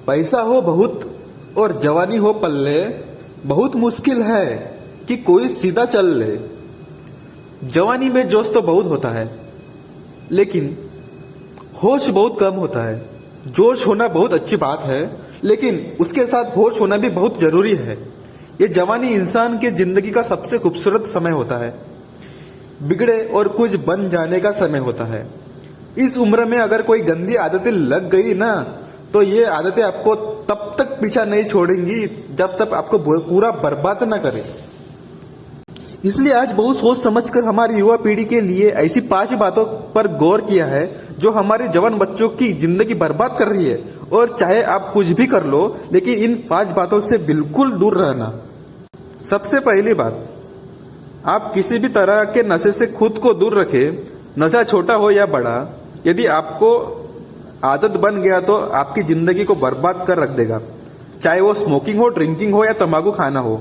पैसा हो बहुत और जवानी हो पल्ले, बहुत मुश्किल है कि कोई सीधा चल ले। जवानी में जोश तो बहुत होता है, लेकिन होश बहुत कम होता है। जोश होना बहुत अच्छी बात है, लेकिन उसके साथ होश होना भी बहुत जरूरी है। ये जवानी इंसान के जिंदगी का सबसे खूबसूरत समय होता है। बिगड़े और कुछ बन जाने का समय होता है। इस उम्र में अगर कोई गंदी आदतें लग गई ना, तो ये आदतें आपको तब तक पीछा नहीं छोड़ेंगी जब तक आपको पूरा बर्बाद ना करे। इसलिए आज बहुत सोच समझकर हमारी युवा पीढ़ी के लिए ऐसी 5 बातों पर गौर किया है जो हमारे जवान बच्चों की जिंदगी बर्बाद कर रही है। और चाहे आप कुछ भी कर लो, लेकिन इन 5 बातों से बिल्कुल दूर रहना। सबसे पहली बात, आप किसी भी तरह के नशे से खुद को दूर रखें। नशा छोटा हो या बड़ा, यदि आपको आदत बन गया तो आपकी जिंदगी को बर्बाद कर रख देगा। चाहे वो स्मोकिंग हो, ड्रिंकिंग हो या तंबाकू खाना हो,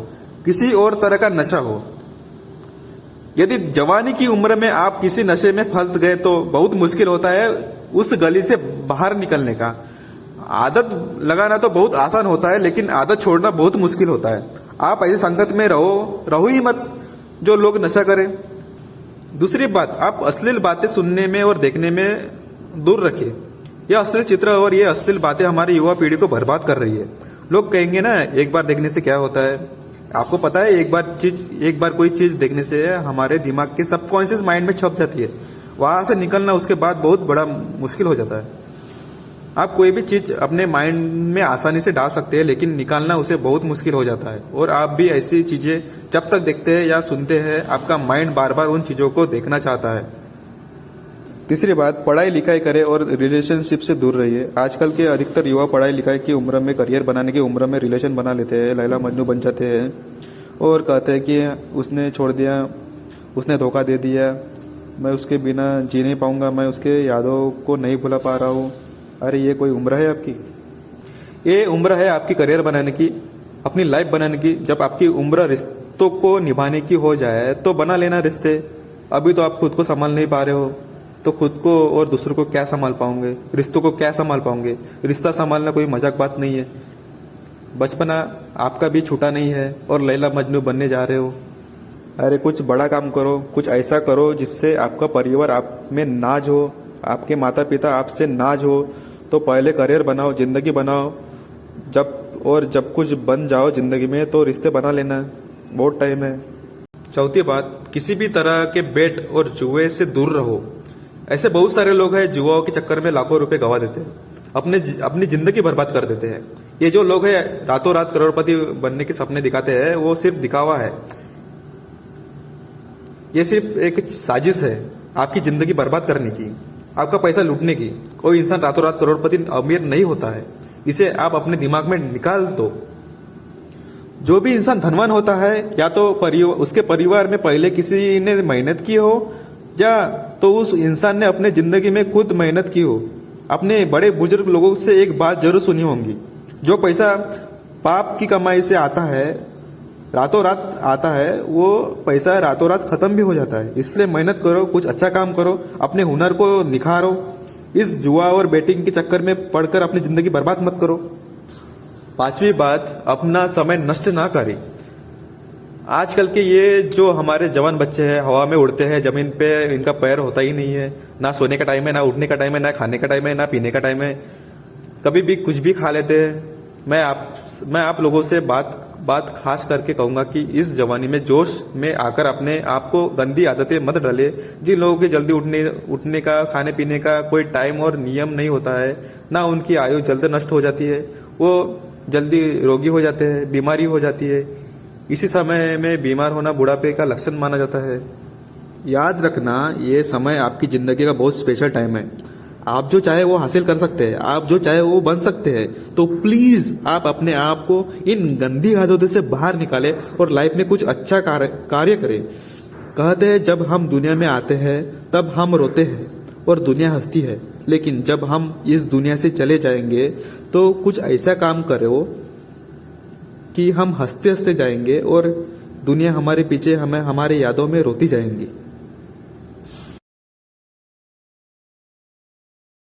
किसी और तरह का नशा हो। यदि जवानी की उम्र में आप किसी नशे में फंस गए तो बहुत मुश्किल होता है उस गली से बाहर निकलने का। आदत लगाना तो बहुत आसान होता है, लेकिन आदत छोड़ना बहुत मुश्किल होता है। आप ऐसे संगत में रहो ही मत जो लोग नशा करें। दूसरी बात, आप अश्लील बातें सुनने में और देखने में दूर रखें। यह अश्लील चित्र और ये अश्लील बातें हमारी युवा पीढ़ी को बर्बाद कर रही है। लोग कहेंगे ना, एक बार देखने से क्या होता है। आपको पता है, एक बार कोई चीज देखने से हमारे दिमाग के सबकॉन्शियस माइंड में छप जाती है। वहां से निकलना उसके बाद बहुत बड़ा मुश्किल हो जाता है। आप कोई भी चीज अपने माइंड में आसानी से डाल सकते हैं, लेकिन निकालना उसे बहुत मुश्किल हो जाता है। और आप भी ऐसी चीजें जब तक देखते हैं या सुनते हैं, आपका माइंड बार बार उन चीजों को देखना चाहता है। तीसरी बात, पढ़ाई लिखाई करें और रिलेशनशिप से दूर रहिए। आजकल के अधिकतर युवा पढ़ाई लिखाई की उम्र में, करियर बनाने की उम्र में रिलेशन बना लेते हैं, लैला मजनू बन जाते हैं और कहते हैं कि उसने छोड़ दिया, उसने धोखा दे दिया, मैं उसके बिना जी नहीं पाऊंगा, मैं उसके यादों को नहीं भुला पा रहा हूँ। अरे ये कोई उम्र है आपकी? ये उम्र है आपकी करियर बनाने की, अपनी लाइफ बनाने की। जब आपकी उम्र रिश्तों को निभाने की हो जाए तो बना लेना रिश्ते। अभी तो आप खुद को संभाल नहीं पा रहे हो, तो खुद को और दूसरों को क्या संभाल पाओगे? रिश्तों को क्या संभाल पाओगे? रिश्ता संभालना कोई मजाक बात नहीं है। बचपना आपका भी छूटा नहीं है और लैला मजनू बनने जा रहे हो। अरे कुछ बड़ा काम करो, कुछ ऐसा करो जिससे आपका परिवार आप में नाज हो, आपके माता पिता आपसे नाज हो। तो पहले करियर बनाओ, जिंदगी बनाओ। जब कुछ बन जाओ जिंदगी में तो रिश्ते बना लेना, बहुत टाइम है। चौथी बात, किसी भी तरह के बेट और जुए से दूर रहो। ऐसे बहुत सारे लोग हैं जुआओं के चक्कर में लाखों रुपए गवा देते हैं, अपनी जिंदगी बर्बाद कर देते हैं। ये जो लोग हैं रातों रात करोड़पति बनने के सपने दिखाते हैं, वो सिर्फ दिखावा है। ये सिर्फ एक साजिश है आपकी जिंदगी बर्बाद करने की, आपका पैसा लूटने की। कोई इंसान रातों रात करोड़पति अमीर नहीं होता है, इसे आप अपने दिमाग में निकाल दो। जो भी इंसान धनवान होता है, या तो उसके परिवार में पहले किसी ने मेहनत की हो, या तो उस इंसान ने अपने जिंदगी में खुद मेहनत की हो। अपने बड़े बुजुर्ग लोगों से एक बात जरूर सुनी होंगी, जो पैसा पाप की कमाई से आता है, रातों रात आता है, वो पैसा रातों रात खत्म भी हो जाता है। इसलिए मेहनत करो, कुछ अच्छा काम करो, अपने हुनर को निखारो। इस जुआ और बेटिंग के चक्कर में पड़कर अपनी जिंदगी बर्बाद मत करो। 5वीं बात, अपना समय नष्ट ना करें। आजकल के ये जो हमारे जवान बच्चे हैं, हवा में उड़ते हैं, जमीन पे इनका पैर होता ही नहीं है। ना सोने का टाइम है, ना उठने का टाइम है, ना खाने का टाइम है, ना पीने का टाइम है। कभी भी कुछ भी खा लेते हैं। मैं आप लोगों से बात खास करके कहूंगा कि इस जवानी में जोश में आकर अपने आप को गंदी आदतें मत डाले। जिन लोगों के जल्दी उठने का, खाने पीने का कोई टाइम और नियम नहीं होता है, ना उनकी आयु जल्द नष्ट हो जाती है, वो जल्दी रोगी हो जाते हैं, बीमारी हो जाती है। इसी समय में बीमार होना बुढ़ापे का लक्षण माना जाता है। याद रखना, ये समय आपकी जिंदगी का बहुत स्पेशल टाइम है। आप जो चाहे वो हासिल कर सकते हैं, आप जो चाहे वो बन सकते हैं। तो प्लीज आप अपने आप को इन गंदी आदतों से बाहर निकालें और लाइफ में कुछ अच्छा कार्य करें। कहते हैं जब हम दुनिया में आते हैं तब हम रोते हैं और दुनिया हंसती है, लेकिन जब हम इस दुनिया से चले जाएंगे तो कुछ ऐसा काम करो कि हम हंसते हंसते जाएंगे और दुनिया हमारे पीछे हमें हमारे यादों में रोती जाएंगी।